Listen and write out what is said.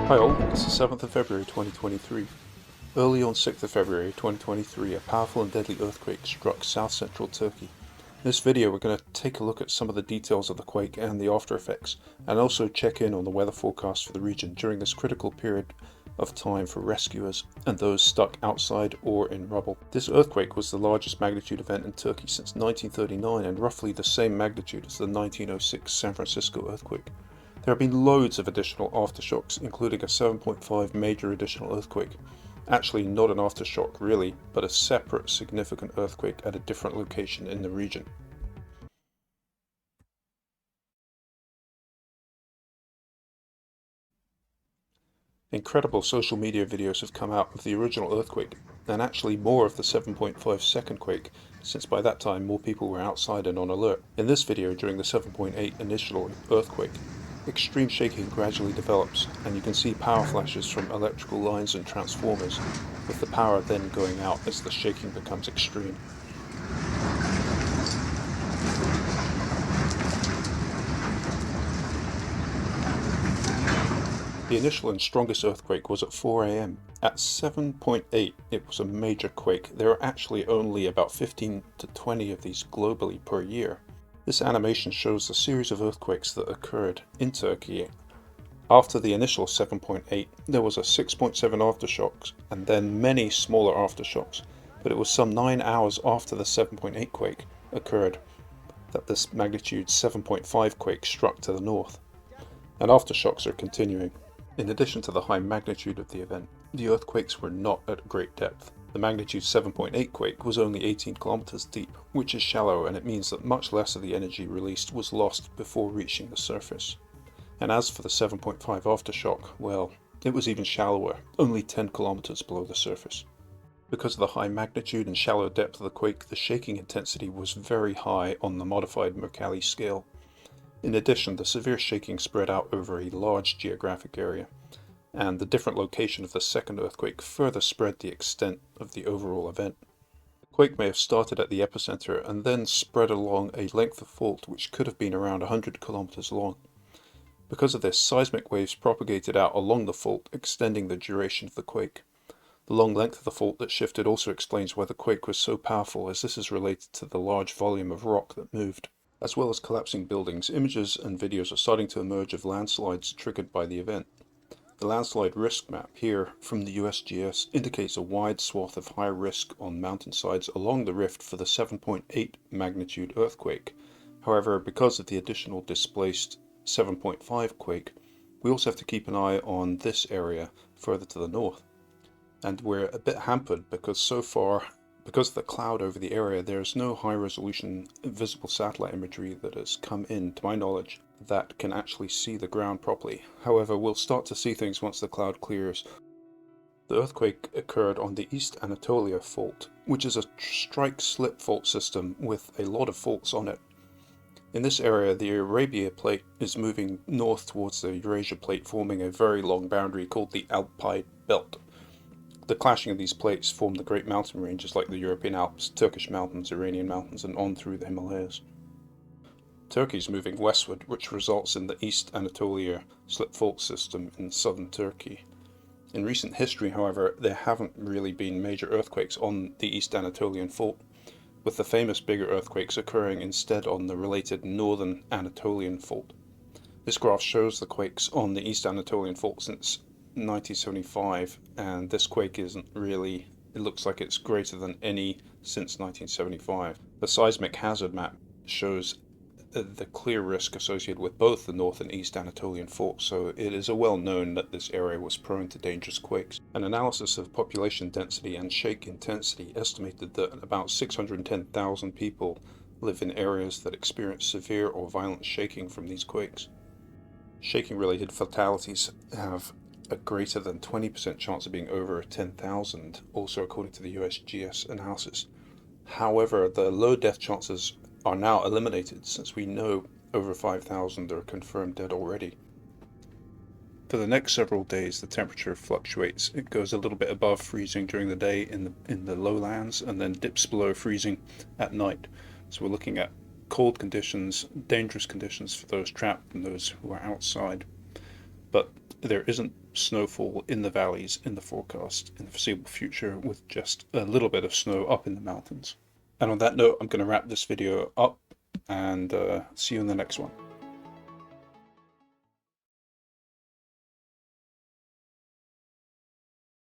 Hi all, it's the 7th of February 2023. Early on 6th of February 2023, a powerful and deadly earthquake struck south-central Turkey. In this video we're going to take a look at some of the details of the quake and the after effects, and also check in on the weather forecast for the region during this critical period of time for rescuers and those stuck outside or in rubble. This earthquake was the largest magnitude event in Turkey since 1939 and roughly the same magnitude as the 1906 San Francisco earthquake. There have been loads of additional aftershocks, including a 7.5 major additional earthquake. Actually not an aftershock really, but a separate significant earthquake at a different location in the region. Incredible social media videos have come out of the original earthquake, and actually more of the 7.5 second quake, since by that time more people were outside and on alert. In this video during the 7.8 initial earthquake, extreme shaking gradually develops, and you can see power flashes from electrical lines and transformers, with the power then going out as the shaking becomes extreme. The initial and strongest earthquake was at 4 AM. At 7.8 it was a major quake. There are actually only about 15 to 20 of these globally per year. This animation shows the series of earthquakes that occurred in Turkey. After the initial 7.8 there was a 6.7 aftershocks and then many smaller aftershocks, but it was some 9 hours after the 7.8 quake occurred that this magnitude 7.5 quake struck to the north, and aftershocks are continuing. In addition to the high magnitude of the event, the earthquakes were not at great depth. The magnitude 7.8 quake was only 18 kilometers deep, which is shallow, and it means that much less of the energy released was lost before reaching the surface. And as for the 7.5 aftershock, well, it was even shallower, only 10 kilometers below the surface. Because of the high magnitude and shallow depth of the quake, the shaking intensity was very high on the modified Mercalli scale. In addition, the severe shaking spread out over a large geographic area, and the different location of the second earthquake further spread the extent of the overall event. The quake may have started at the epicenter and then spread along a length of fault which could have been around 100 kilometers long. Because of this, seismic waves propagated out along the fault, extending the duration of the quake. The long length of the fault that shifted also explains why the quake was so powerful, as this is related to the large volume of rock that moved. As well as collapsing buildings, images and videos are starting to emerge of landslides triggered by the event. The landslide risk map here from the USGS indicates a wide swath of high risk on mountainsides along the rift for the 7.8 magnitude earthquake. However, because of the additional displaced 7.5 quake, we also have to keep an eye on this area further to the north. And we're a bit hampered because because of the cloud over the area, there's no high-resolution visible satellite imagery that has come in, to my knowledge, that can actually see the ground properly. However, we'll start to see things once the cloud clears. The earthquake occurred on the East Anatolian Fault, which is a strike-slip fault system with a lot of faults on it. In this area, the Arabia Plate is moving north towards the Eurasia Plate, forming a very long boundary called the Alpine Belt. The clashing of these plates form the great mountain ranges like the European Alps, Turkish mountains, Iranian mountains, and on through the Himalayas. Turkey is moving westward, which results in the East Anatolia slip fault system in southern Turkey. In recent history, however, there haven't really been major earthquakes on the East Anatolian Fault, with the famous bigger earthquakes occurring instead on the related Northern Anatolian Fault. This graph shows the quakes on the East Anatolian Fault since 1975, and this quake isn't really, it looks like it's greater than any since 1975. The seismic hazard map shows the clear risk associated with both the North and East Anatolian faults, so it is well known that this area was prone to dangerous quakes. An analysis of population density and shake intensity estimated that about 610,000 people live in areas that experience severe or violent shaking from these quakes. Shaking-related fatalities have a greater than 20% chance of being over 10,000, also according to the USGS analysis. However, the low death chances are now eliminated since we know over 5,000 are confirmed dead already. For the next several days the temperature fluctuates. It goes a little bit above freezing during the day in the lowlands and then dips below freezing at night. So we're looking at cold conditions, dangerous conditions for those trapped and those who are outside. But there isn't snowfall in the valleys in the forecast in the foreseeable future, with just a little bit of snow up in the mountains. And on that note, I'm going to wrap this video up and see you in the next one.